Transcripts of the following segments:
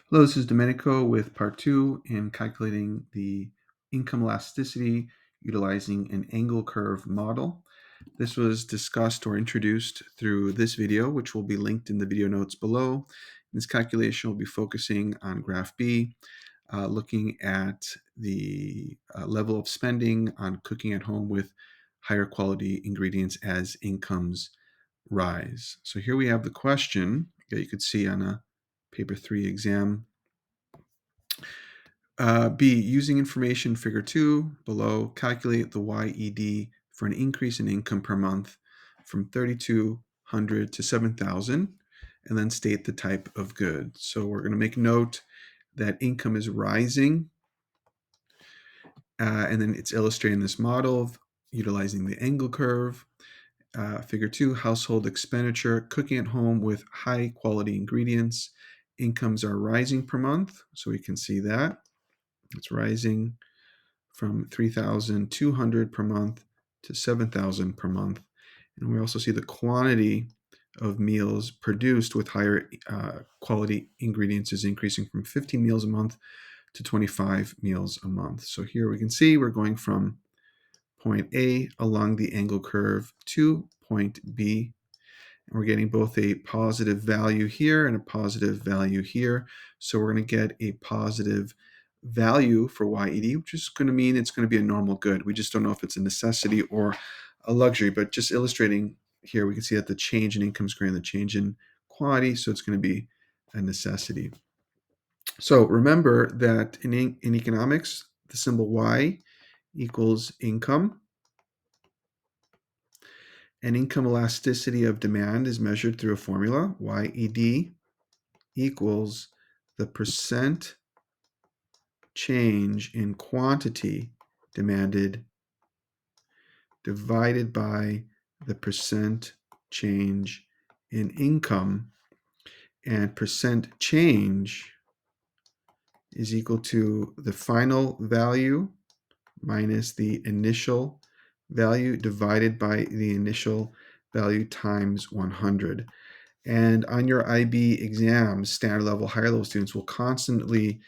Hello, this is Domenico with part 2 in calculating the income elasticity utilizing an Engel curve model. This was discussed or introduced through this video, which will be linked in the video notes below. This calculation will be focusing on graph B, looking at the level of spending on cooking at home with higher quality ingredients as incomes rise. So here we have the question that you could see on a paper 3 exam. B, using information figure 2 below, calculate the YED for an increase in income per month from 3,200 to 7,000, and then state the type of good. So we're going to make note that income is rising, and then it's illustrating this model of utilizing the Engel curve. Figure 2, household expenditure, cooking at home with high quality ingredients. Incomes are rising per month, so we can see that. It's rising from 3,200 per month to 7,000 per month. And we also see the quantity of meals produced with higher quality ingredients is increasing from 15 meals a month to 25 meals a month. So here we can see we're going from point A along the Engel curve to point B. And we're getting both a positive value here and a positive value here. So we're going to get a positive value for YED, which is going to mean it's going to be a normal good. We just don't know if it's a necessity or a luxury, but just illustrating here, we can see that the change in income is greater than the change in quantity, so it's going to be a necessity. So remember that in economics, the symbol Y equals income, and income elasticity of demand is measured through a formula, YED equals the percent change in quantity demanded divided by the percent change in income, and percent change is equal to the final value minus the initial value divided by the initial value times 100. And on your IB exams, standard level, higher level students will constantly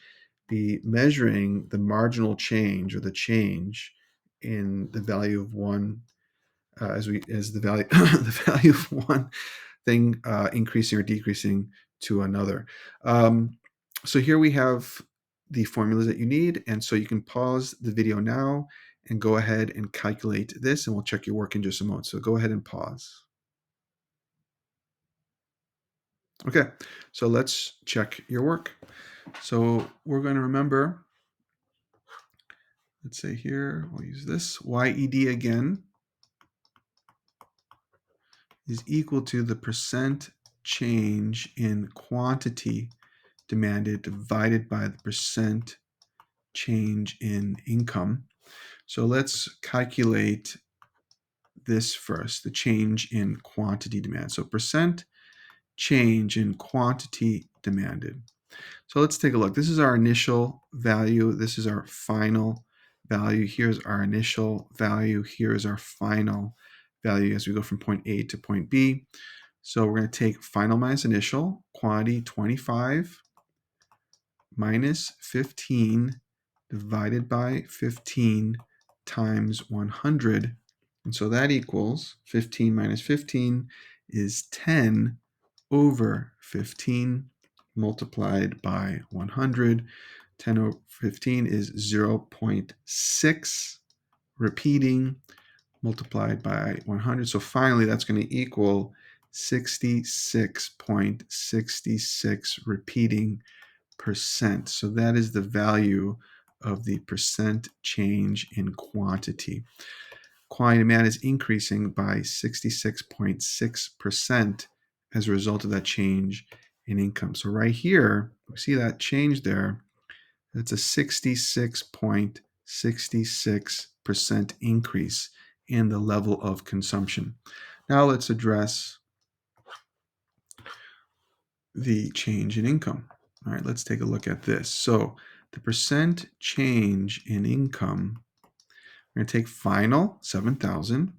be measuring the marginal change or the change in the value of one as the value the value of one thing increasing or decreasing to another. So here we have the formulas that you need, and so you can pause the video now and go ahead and calculate this, and we'll check your work in just a moment. So go ahead and pause. Okay, so let's check your work. So we're going to remember, let's say here, we'll use this, YED again is equal to the percent change in quantity demanded divided by the percent change in income. So let's calculate this first, the change in quantity demand. So percent change in quantity demanded. So let's take a look. This is our initial value. This is our final value. Here's our initial value. Here is our final value as we go from point A to point B. So we're going to take final minus initial, quantity 25 minus 15 divided by 15 times 100. And so that equals 15 minus 15 is 10 over 15 multiplied by 100. 10 over 15 is 0.6 repeating multiplied by 100. So finally, that's going to equal 66.66 repeating percent. So that is the value of the percent change in quantity. Quantity demand is increasing by 66.6% as a result of that change in income. So right here, we see that change there. That's a 66.66% increase in the level of consumption. Now let's address the change in income. All right, let's take a look at this. So the percent change in income, we're going to take final 7,000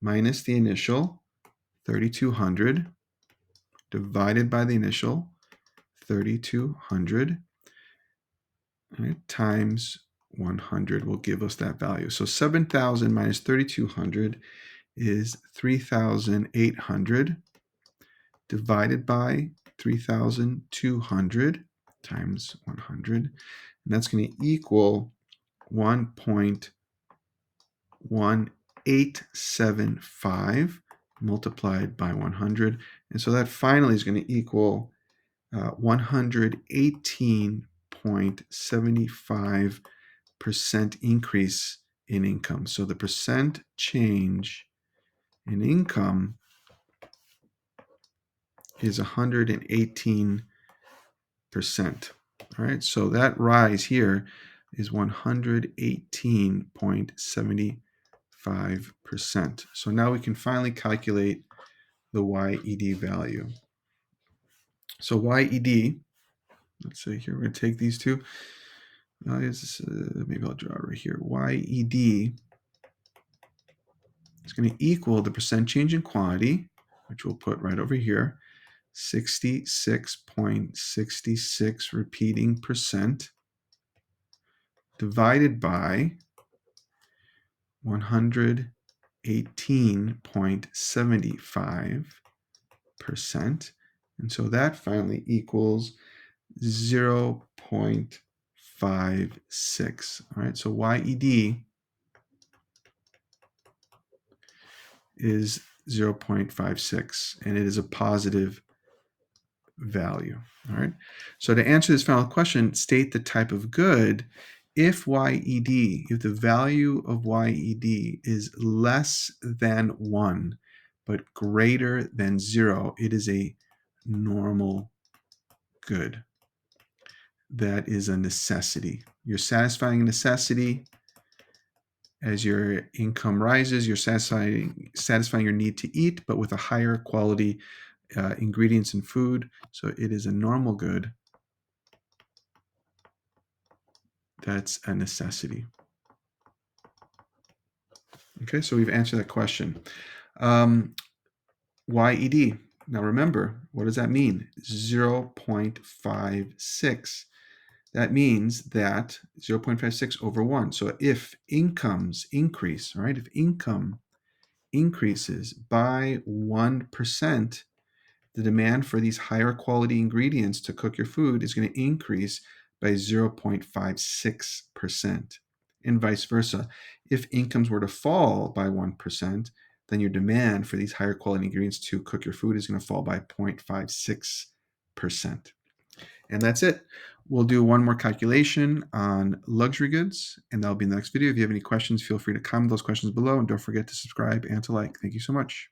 minus the initial 3,200 divided by the initial 3,200, right, times 100 will give us that value. So 7,000 minus 3,200 is 3,800 divided by 3,200 times 100. And that's going to equal 1.1875 multiplied by 100. And so that finally is going to equal 118.75% increase in income. So the percent change in income is 118%. All right, so that rise here is 118.75%. So now we can finally calculate the YED value. So YED, let's say here, we're going to take these two values. Maybe I'll draw it right here. YED is going to equal the percent change in quantity, which we'll put right over here, 66.66 repeating percent, divided by 118.75%. And so that finally equals 0.56. All right, so YED is 0.56, and it is a positive value. All right, so to answer this final question, state the type of good. If if the value of YED is less than 1 but greater than 0, it is a normal good. That is a necessity. You're satisfying a necessity. As your income rises, you're satisfying your need to eat, but with a higher quality ingredients in food. So it is a normal good. That's a necessity. Okay, so we've answered that question. YED. Now remember, what does that mean? 0.56. That means that 0.56 over 1. So if incomes increase, right? If income increases by 1%, the demand for these higher quality ingredients to cook your food is going to increase by 0.56%, and vice versa. If incomes were to fall by 1%, then your demand for these higher quality ingredients to cook your food is going to fall by 0.56%. And that's it. We'll do one more calculation on luxury goods, and that'll be in the next video. If you have any questions, feel free to comment those questions below, and don't forget to subscribe and to like. Thank you so much.